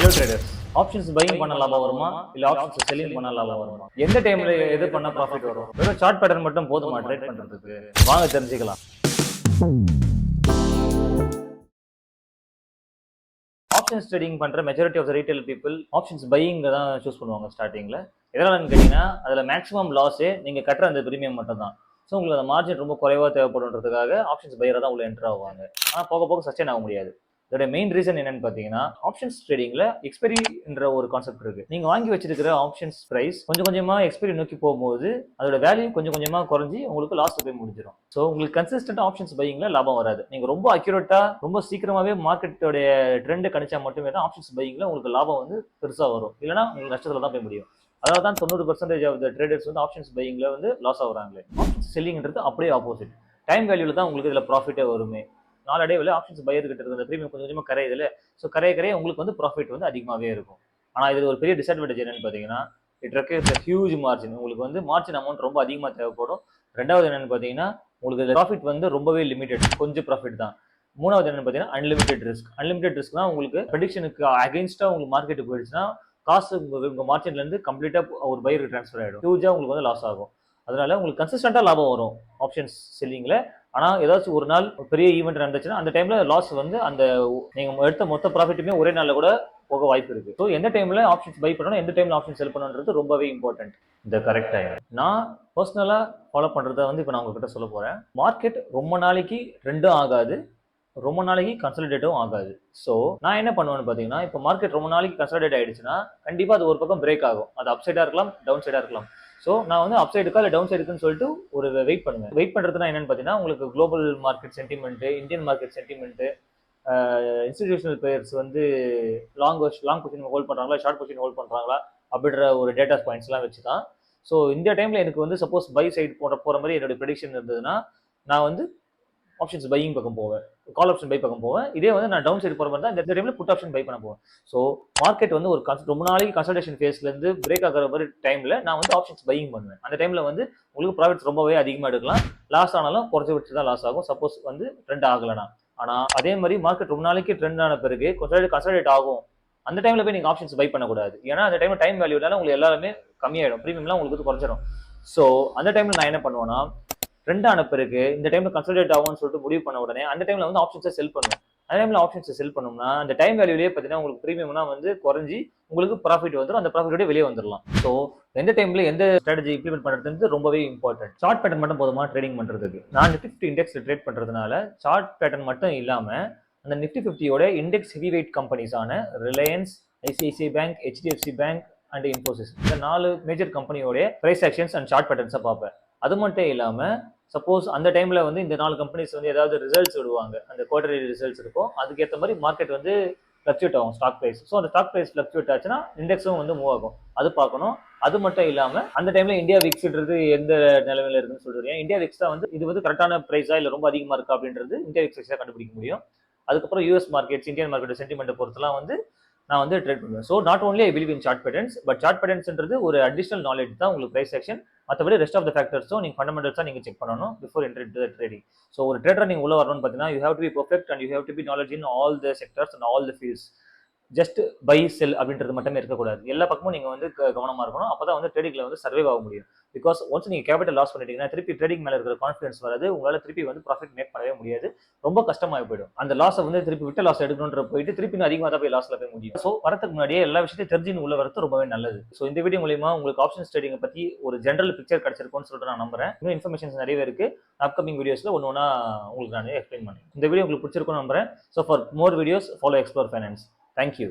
Hello traders, options buying பண்ண லாபம் வருமா இல்ல ஆப்ஷன்ஸ் செல்லிங் பண்ண லாபம் வருமா? எந்த டைம்ல எது பண்ணா ப்ராஃபிட் வரும்? வெறும் சார்ட் பேட்டர்ன் மட்டும் போதுமா ட்ரேட் பண்றதுக்கு? வாங்க தெரிஞ்சுக்கலாம். ஆப்ஷன்ஸ் ட்ரேடிங் பண்ற majority of the retail people options buying தான் சூஸ் பண்ணுவாங்க ஸ்டார்டிங்ல. எதனாலன்னு கேட்டீங்கன்னா அதுல மேக்ஸிமம் லாஸே நீங்க கட்டுற அந்த பிரீமியம் மட்டும் தான். ஸோ உங்களுக்கு அந்த மார்ஜின் ரொம்ப குறைவா தேவைப்படுன்றதுக்காக ஆப்ஷன்ஸ் பையரை தான் உள்ள என்டர் ஆவாங்க. ஆனால் போக போக சஸ்டெயின் ஆக முடியாது. இதோட மெயின் ரீசன் என்னன்னு பார்த்தீங்கன்னா ஆப்ஷன்ஸ் ட்ரேடிங்ல எக்ஸ்பெரின்ற ஒரு கான்செப்ட் இருக்கு. நீங்க வாங்கி வச்சிருக்கிற ஆப்ஷன்ஸ் பிரைஸ் கொஞ்சம் கொஞ்சமா எக்ஸ்பெரி நோக்கி போகும்போது அதோட வேல்யூ கொஞ்சம் கொஞ்சமா குறைஞ்சி உங்களுக்கு லாஸ்ட் போய் முடிஞ்சிடும். ஸோ உங்களுக்கு கன்சிஸ்டன்ட் ஆப்ஷன்ஸ் பையிங்ல லாபம் வராது. நீங்க ரொம்ப அக்யூரேட்டா ரொம்ப சீக்கிரமாவே மார்க்கெட்டோடைய ட்ரெண்ட் கணிச்சா மட்டுமே தான் ஆப்ஷன்ஸ் பையிங்ல உங்களுக்கு லாபம் வந்து பெருசா வரும். இல்லைன்னா உங்களுக்கு நஷ்டத்துல தான் போய் முடியும். அதாவது தான் 90% ஆஃப் த ட்ரேடர்ஸ் வந்து ஆப்ஷன்ஸ் பையிங்ல வந்து லாஸ் ஆகுறாங்களே. ஆப்ஷன்ஸ் செல்லிங்ன்றது அப்படியே ஆப்போசிட். டைம் வேல்யூல தான் உங்களுக்கு இதுல ப்ராஃபிட்டே வருமே. நாளடைவில் ஆப்ஷன்ஸ் பையர் கிட்ட இருக்கிற பிரீமியம் கொஞ்சம் கொஞ்சமாக கரையுதுல. ஸோ கரைய உங்களுக்கு வந்து ப்ராஃபிட் வந்து அதிகமாகவே இருக்கும். ஆனால் இது ஒரு பெரிய டிஸ்அட்வான்டேஜ் என்னன்னு பார்த்தீங்கன்னா இட் ரெக்யர்ஸ் ஹியூஜ் மார்ஜின். உங்களுக்கு வந்து மார்ஜின் அமௌண்ட் ரொம்ப அதிகமாக தேவைப்படும். ரெண்டாவது என்னன்னு பார்த்தீங்கன்னா உங்களுக்கு ப்ராஃபிட் வந்து ரொம்பவே லிமிடெட், கொஞ்சம் ப்ராஃபிட் தான். மூணாவது என்னன்னு பார்த்தீங்கன்னா அன்லிமிடெட் ரிஸ்க். அன்லிமிடெட் ரிஸ்க் தான் உங்களுக்கு ப்ரெடிக்ஷனுக்கு அகைன்ஸ்டா உங்களுக்கு மார்க்கெட்டுக்கு போயிடுச்சுன்னா காசு உங்க மார்ஜின்ல இருந்து கம்ப்ளீட்டா ஒரு பையருக்கு ட்ரான்ஸ்ஃபர் ஆயிடும். ஹியூஜா உங்களுக்கு வந்து லாஸ் ஆகும். அதனால உங்களுக்கு கன்சிஸ்டண்டா லாபம் வரும் ஆப்ஷன்ஸ் செல்லிங்ல. ஆனா ஏதாச்சும் ஒரு நாள் பெரிய ஈவெண்ட் நடந்துச்சுன்னா அந்த டைம்ல லாஸ் வந்து அந்த நீங்க எடுத்த மொத்த ப்ராஃபிட்டுமே ஒரே நாள்ல கூட போக வாய்ப்பு இருக்கு. ஸோ எந்த டைம்ல ஆப்ஷன்ஸ் பை பண்ணணும், எந்த டைம்ல ஆப்ஷன் செல் பண்ணணுன்றது ரொம்பவே இம்பார்ட்டன்ட். இந்த கரெக்ட் டைம் நான் பர்சனலா ஃபாலோ பண்றத வந்து இப்போ நான் உங்ககிட்ட சொல்ல போறேன். மார்க்கெட் ரொம்ப நாளைக்கு ட்ரெண்டும் ஆகாது, ரொம்ப நாளைக்கு கன்சல்டேட்டும் ஆகாது. ஸோ நான் என்ன பண்ணுவேன்னு பார்த்தீங்கன்னா இப்போ மார்க்கெட் ரொம்ப நாளைக்கு கன்சல்டேட் ஆயிடுச்சுன்னா கண்டிப்பாக அது ஒரு பக்கம் பிரேக் ஆகும். அது அப் சைடாக இருக்கலாம், டவுன் சைடாக இருக்கலாம். ஸோ நான் வந்து அப் சைடுக்கா இல்லை டவுன் சைடுக்குன்னு சொல்லிட்டு ஒரு வெயிட் பண்ணுவேன். வெயிட் பண்ணுறதுனா என்னன்னு பார்த்தீங்கன்னா உங்களுக்கு global market sentiment, Indian market sentiment, institutional players வந்து லாங் பொசிஷன் ஹோல்ட் பண்ணுறாங்களா, ஷார்ட் பொசிஷன் ஹோல்ட் பண்ணுறாங்களா அப்படின்ற ஒரு டேட்டா பாயிண்ட்ஸ்லாம் வச்சு தான். ஸோ இந்த டைமில் எனக்கு வந்து சப்போஸ் பை சைடு போகிற மாதிரி என்னோட ப்ரெடிக்ஷன் இருந்ததுன்னா நான் வந்து ஆப்ஷன்ஸ் பையிங் பக்கம் போவேன், கால் ஆப்ஷன் பை பக்கம் போவேன். இதே வந்து நான் டவுன் சைடு போகிற மாதிரி தான் இந்த டைம்ல புட் ஆப்ஷன் பை பண்ண போவேன். ஸோ மார்க்கெட் வந்து ஒரு ரொம்ப நாளைக்கு கன்சல்டேஷன் ஃபேஸ்ல இருந்து பிரேக் ஆகிற மாதிரி டைம்ல நான் வந்து ஆப்ஷன்ஸ் பையிங் பண்ணுவேன். அந்த டைம்ல வந்து உங்களுக்கு ப்ராஃபிட்ஸ் ரொம்பவே அதிகமாக எடுக்கலாம். லாஸ் ஆனாலும் குறைச்சி வச்சு தான் லாஸ் ஆகும் சப்போஸ் வந்து ட்ரெண்ட் ஆகலைன்னா. ஆனால் அதே மாதிரி மார்க்கெட் ரொம்ப நாளைக்கு ட்ரெண்ட் ஆன பிறகு கொஞ்சம் கன்சல்டேட் ஆகும். அந்த டைம்ல போய் நீங்க ஆப்ஷன்ஸ் பை பண்ணக்கூடாது. ஏன்னா அந்த டைம்ல டைம் வேல்யூனால உங்களுக்கு எல்லாருமே கம்மியாயிடும், ப்ரீமியம்லாம் உங்களுக்கு வந்து குறைச்சிடும். ஸோ அந்த டைம்ல நான் என்ன பண்ணுவேன்னா ட்ரெண்ட் ஆன பிறகு இந்த டைம்ல கன்சல்டேட் ஆகும்னு சொல்லிட்டு முடிவு பண்ண உடனே அந்த டைம்ல வந்து ஆப்ஷன்ஸை செல் பண்ணுவோம். அந்த டைம்ல ஆப்ஷன்ஸை செல் பண்ணோம்னா அந்த டைம் வேல்யூலேயே பார்த்தீங்கன்னா உங்களுக்கு ப்ரீமியம்னா வந்து குறைஞ்சி உங்களுக்கு ப்ராஃபிட் வந்துடும். அந்த ப்ராஃபிட்டோட வெளியே வந்துடலாம். ஸோ எந்த டைம்ல எந்த ஸ்ட்ராட்டஜி இம்ப்ளிமெண்ட் பண்றது ரொம்பவே இம்பார்ட்டன்ட். சார்ட் பேட்டர்ன் மட்டும் போதுமா ட்ரேடிங் பண்றதுக்கு? நான் நிஃப்டி 50 இண்டெக்ஸ்ல ட்ரேட் பண்றதுனால சார்ட் பேட்டர்ன் மட்டும் இல்லாம அந்த நிஃப்டி 50யோட இண்டெக்ஸ் ஹெவி வெயிட் கம்பெனிஸான Reliance, ICICI bank, HDFC bank and Infosys, இந்த 4 மேஜர் கம்பெனியோட பிரைஸ் ஆக்ஷன்ஸ் அண்ட் சார்ட் பேட்டர்ன்ஸை பார்ப்பேன். அது மட்டும் இல்லாம சப்போஸ் அந்த டைம்ல வந்து இந்த 4 கம்பெனிஸ் வந்து ஏதாவது ரிசல்ட்ஸ் விடுவாங்க, அந்த குவார்டர்லி ரிசல்ட்ஸ் இருக்கும், அதுக்கேற்ற மாதிரி மார்க்கெட் வந்து ஃபிளக்சுவேட் ஆகும் ஸ்டாக் பிரைஸ். ஸோ அந்த ஸ்டாக் பிரைஸ் ஃபிளக்சுவேட் ஆச்சுன்னா இண்டெக்ஸும் வந்து மூவ் ஆகும், அது பார்க்கணும். அது மட்டும் இல்லாம அந்த டைம்ல இந்தியா விக்ஸ்ன்றது எந்த நிலைமையில இருக்குன்னு சொல்றேன். இந்தியா விக்ஸ் தான் வந்து இது வந்து கரெக்டான பிரைஸா இல்லை ரொம்ப அதிகமா இருக்கா அப்படின்றது இந்தியா விக்ஸ் தான் கண்டுபிடிக்க முடியும். அதுக்கப்புறம் யூஎஸ் மார்க்கெட்ஸ், இந்தியன் மார்க்கெட் சென்டிமெண்ட்டை பொறுத்தலாம் வந்து நான் வந்து ட்ரேட் பண்ணுவேன். So not only I believe in chart patterns, but chart பேட்டர்ன்ஸ்ன்றது ஒரு அடிஷனல் நாலேஜ் தான் உங்களுக்கு பிரைஸ் செக்ஷன். மற்றபடி ரெஸ்ட் ஆஃப் த ஃபேக்டர்ஸும் நீங்கள் ஃபண்டமெண்டல்ஸாக நீங்கள் செக் பண்ணணும் before enter into the trading. So ஒரு ட்ரேடர் நீங்கள் உள்ள வரணும்னு பார்த்தீங்கன்னா you have to be perfect and you have to be knowledge in all the sectors and all the fields. Just by செல் அப்படின்றது மட்டுமே இருக்கக்கூடாது. எல்லா பக்கமும் நீங்க வந்து கவனமா இருக்கணும். அப்பதான் வந்து ட்ரேடிங்ல வந்து சர்வைவ் ஆக முடியும். பிகாஸ் ஒன்ஸ் நீங்க கேபிட்டல் லாஸ் பண்ணிட்டீங்கன்னா திருப்பி ட்ரேடிங் மேல இருக்கிற கான்ஃபிடன்ஸ் வராது, உங்களால திருப்பி வந்து ப்ராஃபிட் மேக் பண்ணவே முடியாது, ரொம்ப கஷ்டமாகி போயிடும். அந்த லாஸை வந்து திருப்பி விட்ட லாஸ் எடுக்கணுன்ற போயிட்டு திருப்பி அதிகமாக தான் போய் லாஸ்ல போய் முடியும். ஸோ வரதுக்கு முன்னாடியே எல்லா விஷயத்தையும் தெரிஞ்சு உள்ள வரது ரொம்பவே நல்லது. ஸோ இந்த வீடியோ மூலமா உங்களுக்கு ஆப்ஷன்ஸ் ட்ரேடிங் பத்தி ஒரு ஜெனரல் பிக்சர் கிடைச்சிருக்கும்னு சொல்லிட்டு நான் நம்புறேன். இன்னும் இன்ஃபர்மேஷன்ஸ் நிறைய இருக்கு. அப்கமிங் வீடியோஸ்ல ஒன்னொன்னா உங்களுக்கு நான் எக்ஸ்பிளைன் பண்ணேன். இந்த வீடியோ உங்களுக்கு பிடிச்சிருக்கும்னு நம்புறேன். So for more videos follow explore finance. Thank you.